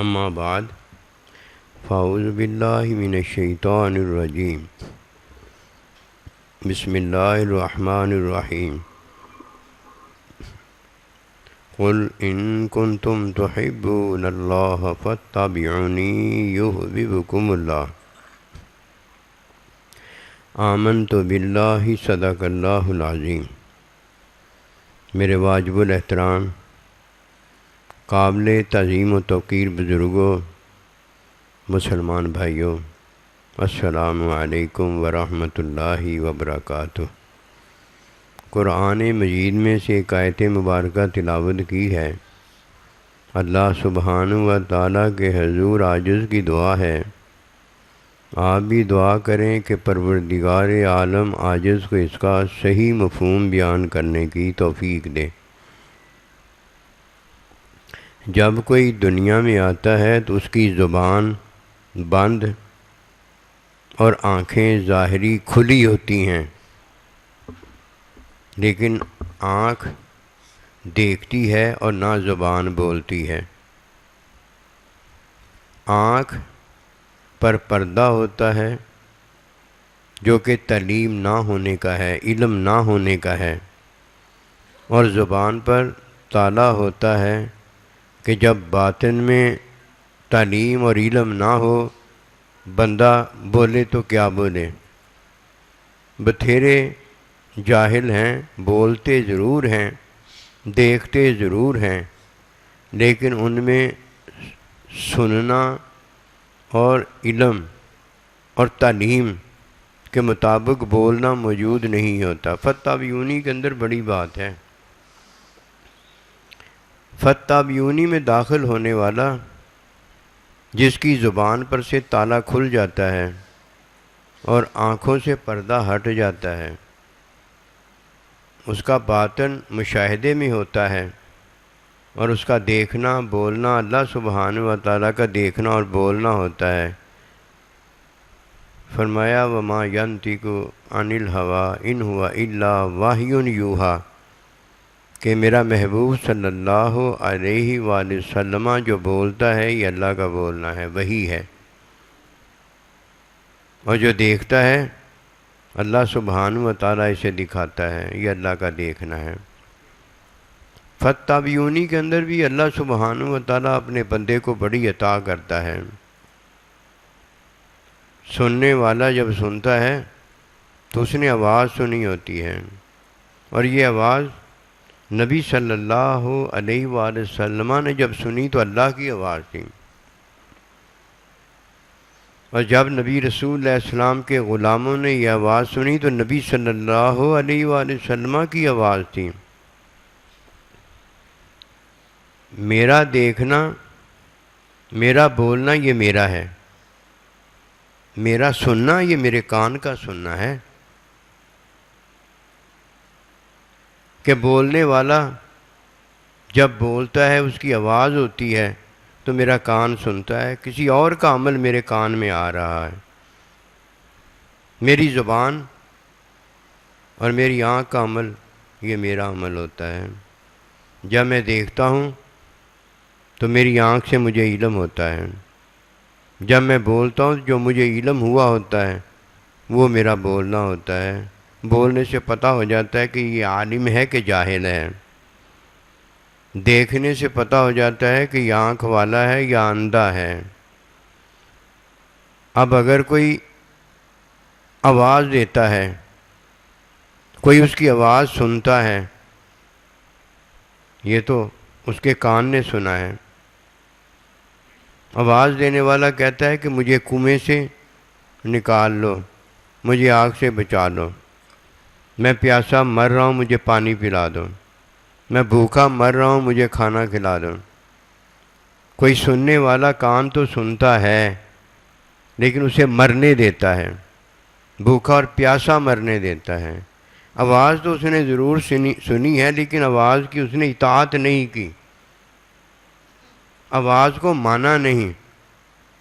اما بعد فاعوذ باللہ من الشیطان الرجیم بسم اللہ الرحمن الرحیم قل ان کنتم تحبون اللہ فاتبعونی یحببکم اللہ آمنت باللہ صدق اللہ العظیم۔ میرے واجب الاحترام قابل تعظیم و توقیر بزرگوں، مسلمان بھائیوں، السلام علیکم ورحمۃ اللہ وبرکاتہ۔ قرآن مجید میں سے ایک آیت مبارکہ تلاوت کی ہے۔ اللہ سبحانہ و تعالیٰ کے حضور عاجز کی دعا ہے، آپ بھی دعا کریں کہ پروردگار عالم عاجز کو اس کا صحیح مفہوم بیان کرنے کی توفیق دے۔ جب کوئی دنیا میں آتا ہے تو اس کی زبان بند اور آنکھیں ظاہری کھلی ہوتی ہیں، لیکن آنکھ دیکھتی ہے اور نہ زبان بولتی ہے۔ آنکھ پر پردہ ہوتا ہے جو کہ تعلیم نہ ہونے کا ہے، علم نہ ہونے کا ہے، اور زبان پر تالا ہوتا ہے کہ جب باطن میں تعلیم اور علم نہ ہو بندہ بولے تو کیا بولے۔ بتھیرے جاہل ہیں، بولتے ضرور ہیں، دیکھتے ضرور ہیں، لیکن ان میں سننا اور علم اور تعلیم کے مطابق بولنا موجود نہیں ہوتا۔ فتابیونی کے اندر بڑی بات ہے۔ فتابیونی میں داخل ہونے والا جس کی زبان پر سے تالا کھل جاتا ہے اور آنکھوں سے پردہ ہٹ جاتا ہے، اس کا باطن مشاہدے میں ہوتا ہے اور اس کا دیکھنا بولنا اللہ سبحانہ و تعالیٰ کا دیکھنا اور بولنا ہوتا ہے۔ فرمایا وما ینطق عن الہوی ان ہوا الا وحی یوحی، کہ میرا محبوب صلی اللہ علیہ وآلہ وسلم جو بولتا ہے یہ اللہ کا بولنا ہے، وحی ہے، اور جو دیکھتا ہے اللہ سبحانہ و تعالیٰ اسے دکھاتا ہے، یہ اللہ کا دیکھنا ہے۔ فتابیونی کے اندر بھی اللہ سبحانہ و تعالیٰ اپنے بندے کو بڑی عطا کرتا ہے۔ سننے والا جب سنتا ہے تو اس نے آواز سنی ہوتی ہے، اور یہ آواز نبی صلی اللہ علیہ وآلہ وسلم نے جب سنی تو اللہ کی آواز تھی، اور جب نبی رسول اللہ علیہ السلام کے غلاموں نے یہ آواز سنی تو نبی صلی اللہ علیہ وآلہ وسلم کی آواز تھی۔ میرا دیکھنا، میرا بولنا یہ میرا ہے، میرا سننا یہ میرے کان کا سننا ہے، کہ بولنے والا جب بولتا ہے اس کی آواز ہوتی ہے تو میرا کان سنتا ہے، کسی اور کا عمل میرے کان میں آ رہا ہے۔ میری زبان اور میری آنکھ کا عمل یہ میرا عمل ہوتا ہے۔ جب میں دیکھتا ہوں تو میری آنکھ سے مجھے علم ہوتا ہے، جب میں بولتا ہوں جو مجھے علم ہوا ہوتا ہے وہ میرا بولنا ہوتا ہے۔ بولنے سے پتہ ہو جاتا ہے کہ یہ عالم ہے کہ جاہل ہے، دیکھنے سے پتہ ہو جاتا ہے کہ یہ آنکھ والا ہے یا اندھا ہے۔ اب اگر کوئی آواز دیتا ہے، کوئی اس کی آواز سنتا ہے، یہ تو اس کے کان نے سنا ہے۔ آواز دینے والا کہتا ہے کہ مجھے کنویں سے نکال لو، مجھے آگ سے بچا لو، میں پیاسا مر رہا ہوں مجھے پانی پلا دو، میں بھوکا مر رہا ہوں مجھے کھانا کھلا دو۔ کوئی سننے والا کان تو سنتا ہے لیکن اسے مرنے دیتا ہے، بھوکا اور پیاسا مرنے دیتا ہے۔ آواز تو اس نے ضرور سنی ہے لیکن آواز کی اس نے اطاعت نہیں کی، آواز کو مانا نہیں۔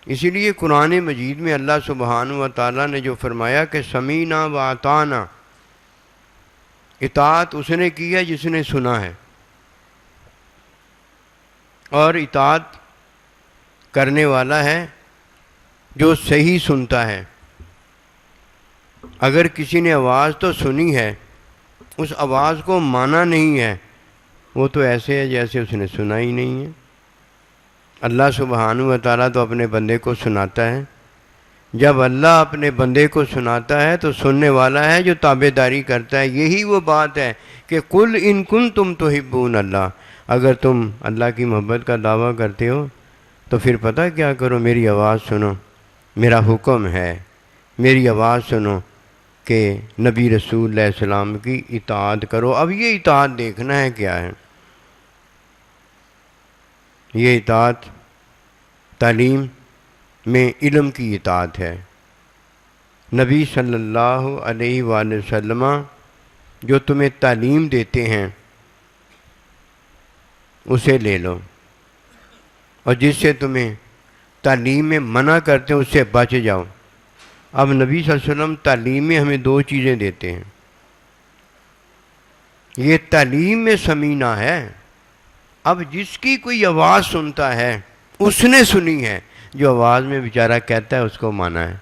اسی لیے قرآن مجید میں اللہ سبحانہ و تعالیٰ نے جو فرمایا کہ سمینا و اطعنا، اطاعت اس نے کی ہے جس نے سنا ہے، اور اطاعت کرنے والا ہے جو صحیح سنتا ہے۔ اگر کسی نے آواز تو سنی ہے، اس آواز کو مانا نہیں ہے، وہ تو ایسے ہے جیسے اس نے سنا ہی نہیں ہے۔ اللہ سبحانہ و تعالیٰ تو اپنے بندے کو سناتا ہے۔ جب اللہ اپنے بندے کو سناتا ہے تو سننے والا ہے جو تابع داری کرتا ہے۔ یہی وہ بات ہے کہ قل ان کنتم تحبون اللہ، اگر تم اللہ کی محبت کا دعویٰ کرتے ہو تو پھر پتہ کیا کرو، میری آواز سنو، میرا حکم ہے، میری آواز سنو کہ نبی رسول علیہ السلام کی اطاعت کرو۔ اب یہ اطاعت دیکھنا ہے کیا ہے۔ یہ اطاعت تعلیم میں علم کی اطاعت ہے۔ نبی صلی اللہ علیہ وآلہ وسلم جو تمہیں تعلیم دیتے ہیں اسے لے لو، اور جس سے تمہیں تعلیم میں منع کرتے ہیں اس سے بچ جاؤ۔ اب نبی صلی اللہ علیہ وسلم تعلیم میں ہمیں دو چیزیں دیتے ہیں۔ یہ تعلیم میں سمینہ ہے۔ اب جس کی کوئی آواز سنتا ہے اس نے سنی ہے، جو آواز میں بیچارہ کہتا ہے اس کو مانا ہے۔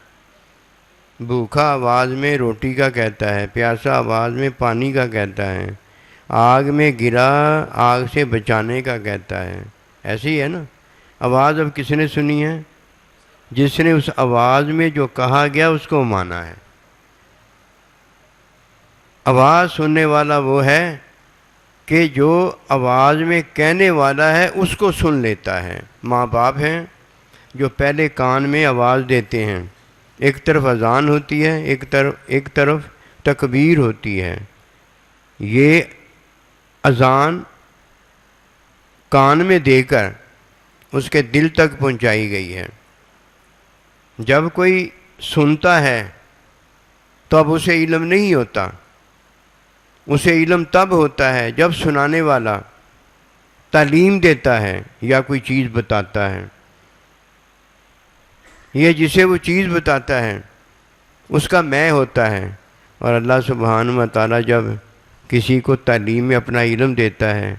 بھوکا آواز میں روٹی کا کہتا ہے، پیاسا آواز میں پانی کا کہتا ہے، آگ میں گرا آگ سے بچانے کا کہتا ہے۔ ایسے ہی ہے نا۔ آواز اب کس نے سنی ہے؟ جس نے اس آواز میں جو کہا گیا اس کو مانا ہے۔ آواز سننے والا وہ ہے کہ جو آواز میں کہنے والا ہے اس کو سن لیتا ہے۔ ماں باپ ہیں جو پہلے کان میں آواز دیتے ہیں، ایک طرف اذان ہوتی ہے، ایک طرف تکبیر ہوتی ہے۔ یہ اذان کان میں دے کر اس کے دل تک پہنچائی گئی ہے۔ جب کوئی سنتا ہے تو اب اسے علم نہیں ہوتا، اسے علم تب ہوتا ہے جب سنانے والا تعلیم دیتا ہے یا کوئی چیز بتاتا ہے۔ یہ جسے وہ چیز بتاتا ہے اس کا میں ہوتا ہے، اور اللہ سبحانہ و تعالیٰ جب کسی کو تعلیم میں اپنا علم دیتا ہے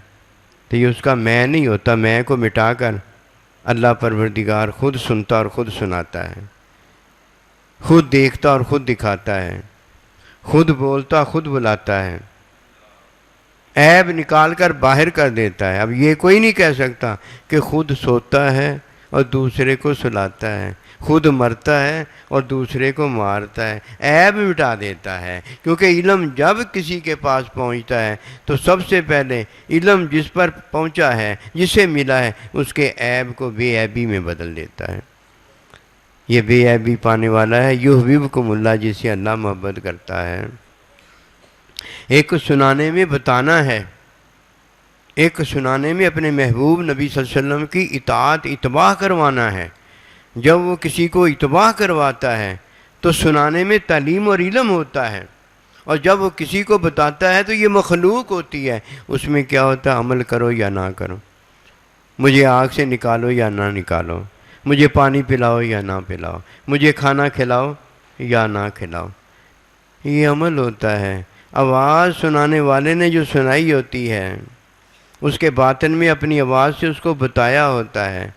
تو یہ اس کا میں نہیں ہوتا، میں کو مٹا کر اللہ پروردگار خود سنتا اور خود سناتا ہے، خود دیکھتا اور خود دکھاتا ہے، خود بولتا خود بلاتا ہے، عیب نکال کر باہر کر دیتا ہے۔ اب یہ کوئی نہیں کہہ سکتا کہ خود سوتا ہے اور دوسرے کو سلاتا ہے، خود مرتا ہے اور دوسرے کو مارتا ہے، عیب مٹا دیتا ہے۔ کیونکہ علم جب کسی کے پاس پہنچتا ہے تو سب سے پہلے علم جس پر پہنچا ہے، جسے ملا ہے، اس کے عیب کو بے عیبی میں بدل دیتا ہے۔ یہ بے عیبی پانے والا ہے یحببکم اللہ، جسے اللہ محبت کرتا ہے۔ ایک سنانے میں بتانا ہے، ایک سنانے میں اپنے محبوب نبی صلی اللہ علیہ وسلم کی اطاعت اتباع کروانا ہے۔ جب وہ کسی کو اتباع کرواتا ہے تو سنانے میں تعلیم اور علم ہوتا ہے، اور جب وہ کسی کو بتاتا ہے تو یہ مخلوق ہوتی ہے۔ اس میں کیا ہوتا ہے؟ عمل کرو یا نہ کرو، مجھے آگ سے نکالو یا نہ نکالو، مجھے پانی پلاؤ یا نہ پلاؤ، مجھے کھانا کھلاؤ یا نہ کھلاؤ، یہ عمل ہوتا ہے۔ آواز سنانے والے نے جو سنائی ہوتی ہے اس کے باطن میں اپنی آواز سے اس کو بتایا ہوتا ہے۔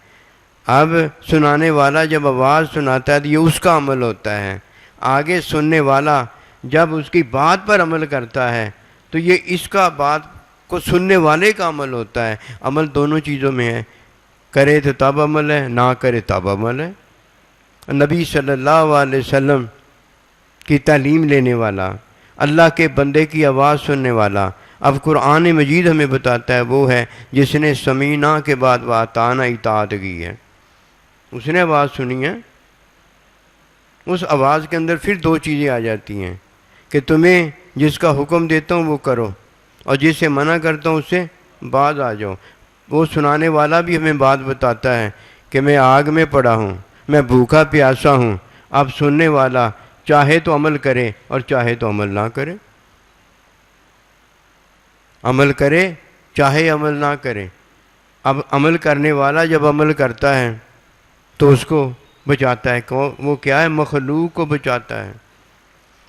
اب سنانے والا جب آواز سناتا ہے تو یہ اس کا عمل ہوتا ہے، آگے سننے والا جب اس کی بات پر عمل کرتا ہے تو یہ اس کا بات کو سننے والے کا عمل ہوتا ہے۔ عمل دونوں چیزوں میں ہے، کرے تو تب عمل ہے، نہ کرے تب عمل ہے۔ نبی صلی اللہ علیہ وسلم کی تعلیم لینے والا، اللہ کے بندے کی آواز سننے والا، اب قرآن مجید ہمیں بتاتا ہے وہ ہے جس نے سمینا کے بعد واتانا اطاعت کی ہے۔ اس نے آواز سنی ہے، اس آواز کے اندر پھر دو چیزیں آ جاتی ہیں کہ تمہیں جس کا حکم دیتا ہوں وہ کرو، اور جس سے منع کرتا ہوں اس سے باز آ جاؤ۔ وہ سنانے والا بھی ہمیں بات بتاتا ہے کہ میں آگ میں پڑا ہوں، میں بھوکا پیاسا ہوں۔ اب سننے والا چاہے تو عمل کرے اور چاہے تو عمل نہ کرے، عمل کرے چاہے عمل نہ کرے۔ اب عمل کرنے والا جب عمل کرتا ہے تو اس کو بچاتا ہے، وہ کیا ہے؟ مخلوق کو بچاتا ہے،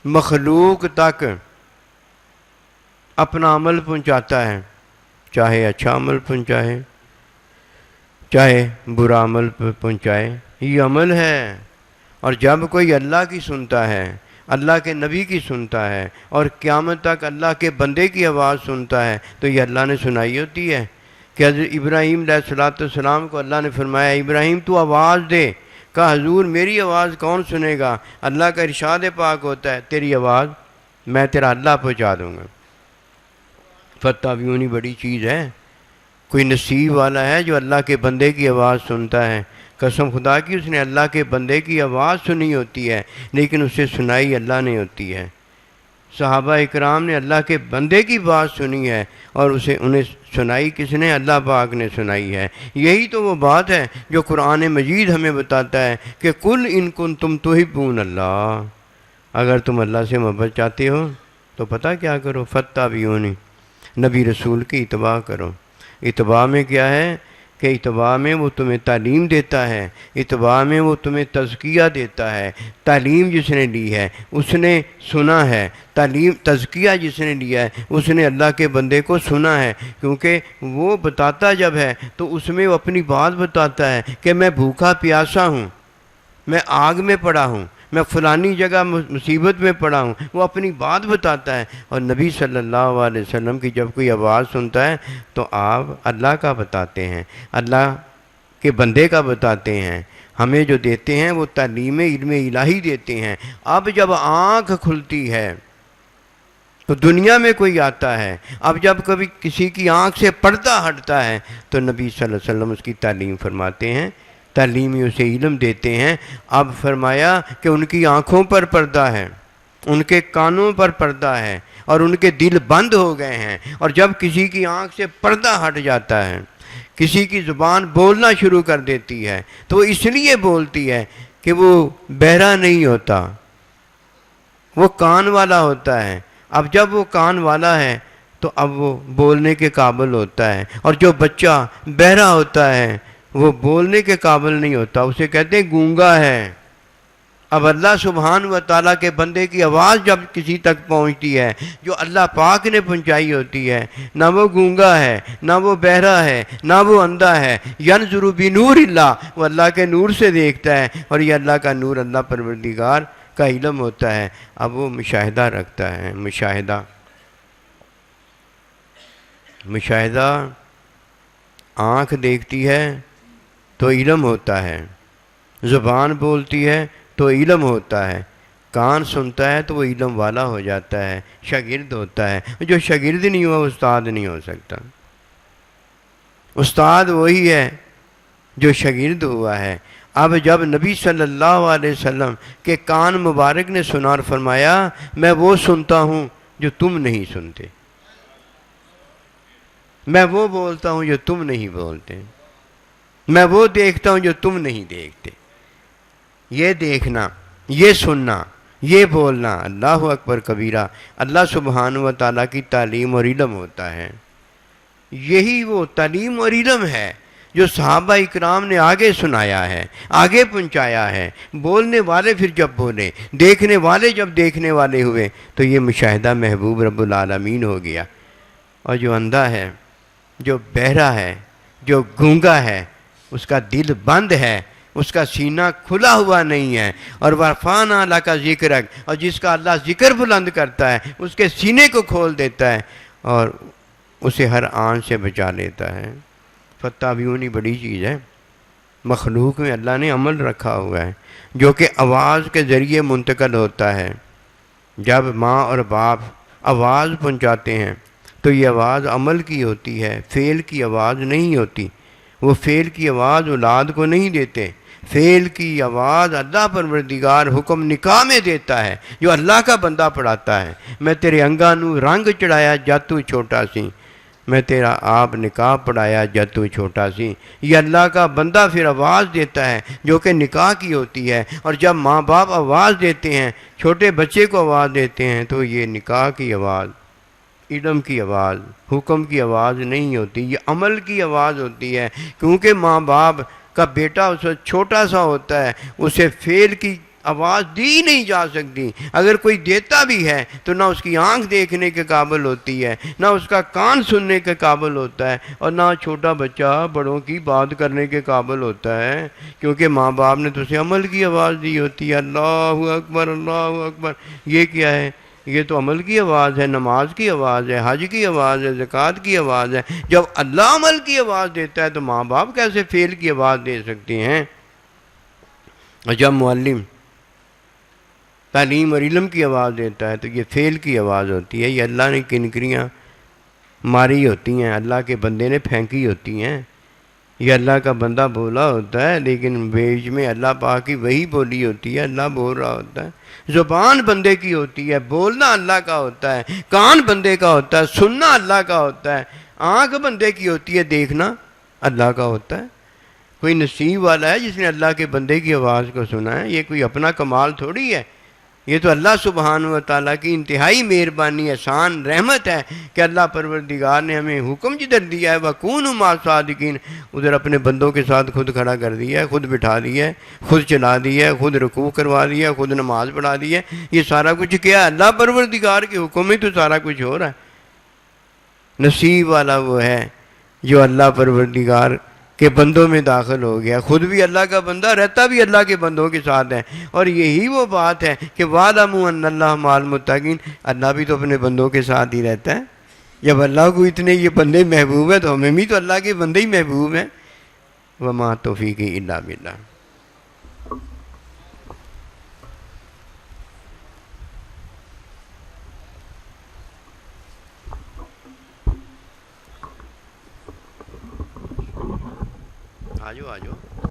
مخلوق تک اپنا عمل پہنچاتا ہے، چاہے اچھا عمل پہنچائے چاہے برا عمل پہنچائے، یہ عمل ہے۔ اور جب کوئی اللہ کی سنتا ہے، اللہ کے نبی کی سنتا ہے، اور قیامت تک اللہ کے بندے کی آواز سنتا ہے، تو یہ اللہ نے سنائی ہوتی ہے۔ کہ حضرت ابراہیم علیہ السلام کو اللہ نے فرمایا ابراہیم تو آواز دے، کہا حضور میری آواز کون سنے گا؟ اللہ کا ارشاد پاک ہوتا ہے تیری آواز میں تیرا اللہ پہنچا دوں گا۔ فتابعونی بڑی چیز ہے، کوئی نصیب والا ہے جو اللہ کے بندے کی آواز سنتا ہے۔ قسم خدا کی اس نے اللہ کے بندے کی آواز سنی ہوتی ہے، لیکن اسے سنائی اللہ نے ہوتی ہے۔ صحابہ اکرام نے اللہ کے بندے کی بات سنی ہے، اور انہیں سنائی کس نے؟ اللہ پاک نے سنائی ہے۔ یہی تو وہ بات ہے جو قرآن مجید ہمیں بتاتا ہے کہ قل ان کنتم تحبون اللہ، اگر تم اللہ سے محبت چاہتے ہو تو پتہ کیا کرو؟ فاتبعونی، نبی رسول کی اتباع کرو۔ اتباع میں کیا ہے کہ اتباع میں وہ تمہیں تعلیم دیتا ہے، اتباع میں وہ تمہیں تزکیہ دیتا ہے۔ تعلیم جس نے لی ہے اس نے سنا ہے، تعلیم تزکیہ جس نے لیا ہے اس نے اللہ کے بندے کو سنا ہے، کیونکہ وہ بتاتا جب ہے تو اس میں وہ اپنی بات بتاتا ہے کہ میں بھوکا پیاسا ہوں، میں آگ میں پڑا ہوں، میں فلانی جگہ مصیبت میں پڑا ہوں، وہ اپنی بات بتاتا ہے۔ اور نبی صلی اللہ علیہ وسلم کی جب کوئی آواز سنتا ہے تو آپ اللہ کا بتاتے ہیں، اللہ کے بندے کا بتاتے ہیں۔ ہمیں جو دیتے ہیں وہ تعلیم علم الہی دیتے ہیں۔ اب جب آنکھ کھلتی ہے تو دنیا میں کوئی آتا ہے، اب جب کبھی کسی کی آنکھ سے پردہ ہٹتا ہے تو نبی صلی اللہ علیہ وسلم اس کی تعلیم فرماتے ہیں، تعلیمی اسے علم دیتے ہیں۔ اب فرمایا کہ ان کی آنکھوں پر پردہ ہے، ان کے کانوں پر پردہ ہے، اور ان کے دل بند ہو گئے ہیں۔ اور جب کسی کی آنکھ سے پردہ ہٹ جاتا ہے، کسی کی زبان بولنا شروع کر دیتی ہے، تو وہ اس لیے بولتی ہے کہ وہ بہرا نہیں ہوتا، وہ کان والا ہوتا ہے۔ اب جب وہ کان والا ہے تو اب وہ بولنے کے قابل ہوتا ہے، اور جو بچہ بہرا ہوتا ہے وہ بولنے کے قابل نہیں ہوتا، اسے کہتے ہیں گونگا ہے۔ اب اللہ سبحانہ و تعالیٰ کے بندے کی آواز جب کسی تک پہنچتی ہے جو اللہ پاک نے پہنچائی ہوتی ہے، نہ وہ گونگا ہے، نہ وہ بہرا ہے، نہ وہ اندھا ہے، ینظر بنور اللہ، وہ اللہ کے نور سے دیکھتا ہے، اور یہ اللہ کا نور اللہ پروردگار کا علم ہوتا ہے۔ اب وہ مشاہدہ رکھتا ہے، مشاہدہ آنکھ دیکھتی ہے تو علم ہوتا ہے، زبان بولتی ہے تو علم ہوتا ہے، کان سنتا ہے تو وہ علم والا ہو جاتا ہے، شاگرد ہوتا ہے۔ جو شاگرد نہیں ہوا استاد نہیں ہو سکتا۔ استاد وہی ہے جو شاگرد ہوا ہے۔ اب جب نبی صلی اللہ علیہ وسلم کے کان مبارک نے سنا اور فرمایا میں وہ سنتا ہوں جو تم نہیں سنتے، میں وہ بولتا ہوں جو تم نہیں بولتے، میں وہ دیکھتا ہوں جو تم نہیں دیکھتے۔ یہ دیکھنا، یہ سننا، یہ بولنا اللہ اکبر کبیرہ اللہ سبحانہ و تعالیٰ کی تعلیم اور علم ہوتا ہے۔ یہی وہ تعلیم اور علم ہے جو صحابہ اکرام نے آگے سنایا ہے، آگے پہنچایا ہے۔ بولنے والے پھر جب بولے، دیکھنے والے جب دیکھنے والے ہوئے، تو یہ مشاہدہ محبوب رب العالمین ہو گیا۔ اور جو اندھا ہے، جو بہرا ہے، جو گونگا ہے، اس کا دل بند ہے، اس کا سینہ کھلا ہوا نہیں ہے۔ اور ورفعنا لک ذکرک، اور جس کا اللہ ذکر بلند کرتا ہے اس کے سینے کو کھول دیتا ہے اور اسے ہر آن سے بچا لیتا ہے۔ فتابعونی بڑی چیز ہے۔ مخلوق میں اللہ نے عمل رکھا ہوا ہے جو کہ آواز کے ذریعے منتقل ہوتا ہے۔ جب ماں اور باپ آواز پہنچاتے ہیں تو یہ آواز عمل کی ہوتی ہے، فعل کی آواز نہیں ہوتی۔ وہ فعل کی آواز اولاد کو نہیں دیتے، فعل کی آواز اللہ پروردگار حکم نکاح میں دیتا ہے جو اللہ کا بندہ پڑھاتا ہے۔ میں تیرے انگاں نو رنگ چڑھایا جد تو چھوٹا سی، میں تیرا آپ نکاح پڑھایا جد تو چھوٹا سی۔ یہ اللہ کا بندہ پھر آواز دیتا ہے جو کہ نکاح کی ہوتی ہے۔ اور جب ماں باپ آواز دیتے ہیں، چھوٹے بچے کو آواز دیتے ہیں، تو یہ نکاح کی آواز، علم کی آواز، حکم کی آواز نہیں ہوتی، یہ عمل کی آواز ہوتی ہے۔ کیونکہ ماں باپ کا بیٹا اس وقت چھوٹا سا ہوتا ہے، اسے فعل کی آواز دی نہیں جا سکتی. اگر کوئی دیتا بھی ہے تو نہ اس کی آنکھ دیکھنے کے قابل ہوتی ہے، نہ اس کا کان سننے کے قابل ہوتا ہے، اور نہ چھوٹا بچہ بڑوں کی بات کرنے کے قابل ہوتا ہے، کیونکہ ماں باپ نے تو اسے عمل کی آواز دی ہوتی ہے. اللہ اکبر اللہ اکبر. یہ کیا ہے؟ یہ تو عمل کی آواز ہے، نماز کی آواز ہے، حج کی آواز ہے، زکوٰۃ کی آواز ہے. جب اللہ عمل کی آواز دیتا ہے تو ماں باپ کیسے فعل کی آواز دے سکتے ہیں؟ اور جب معلم تعلیم اور علم کی آواز دیتا ہے تو یہ فعل کی آواز ہوتی ہے. یہ اللہ نے کنکریاں ماری ہوتی ہیں، اللہ کے بندے نے پھینکی ہوتی ہیں. یہ اللہ کا بندہ بولا ہوتا ہے، لیکن بیچ میں اللہ پاک کی وہی بولی ہوتی ہے، اللہ بول رہا ہوتا ہے. زبان بندے کی ہوتی ہے، بولنا اللہ کا ہوتا ہے. کان بندے کا ہوتا ہے، سننا اللہ کا ہوتا ہے. آنکھ بندے کی ہوتی ہے، دیکھنا اللہ کا ہوتا ہے. کوئی نصیب والا ہے جس نے اللہ کے بندے کی آواز کو سنا ہے. یہ کوئی اپنا کمال تھوڑی ہے، یہ تو اللہ سبحانہ و تعالیٰ کی انتہائی مہربانی احسان رحمت ہے کہ اللہ پروردگار نے ہمیں حکم جدھر دیا ہے وَكُونُوا مَعَ الصَّادِقِينَ، ادھر اپنے بندوں کے ساتھ خود کھڑا کر دیا ہے، خود بٹھا دیا ہے، خود چلا دیا ہے، خود رکوع کروا دیا ہے، خود نماز پڑھا دی ہے. یہ سارا کچھ کیا ہے؟ اللہ پروردگار کے حکم میں تو سارا کچھ ہو رہا ہے. نصیب والا وہ ہے جو اللہ پروردگار کہ بندوں میں داخل ہو گیا، خود بھی اللہ کا بندہ، رہتا بھی اللہ کے بندوں کے ساتھ ہے. اور یہی وہ بات ہے کہ وَاعْلَمُوا أَنَّ اللَّهَ مَعَ الْمُتَّقِينَ، اللہ بھی تو اپنے بندوں کے ساتھ ہی رہتا ہے. جب اللہ کو اتنے یہ بندے محبوب ہیں تو ہمیں بھی تو اللہ کے بندے ہی محبوب ہیں. وَمَا تَوْفِيقِي إِلَّا بِاللَّهِ. آجو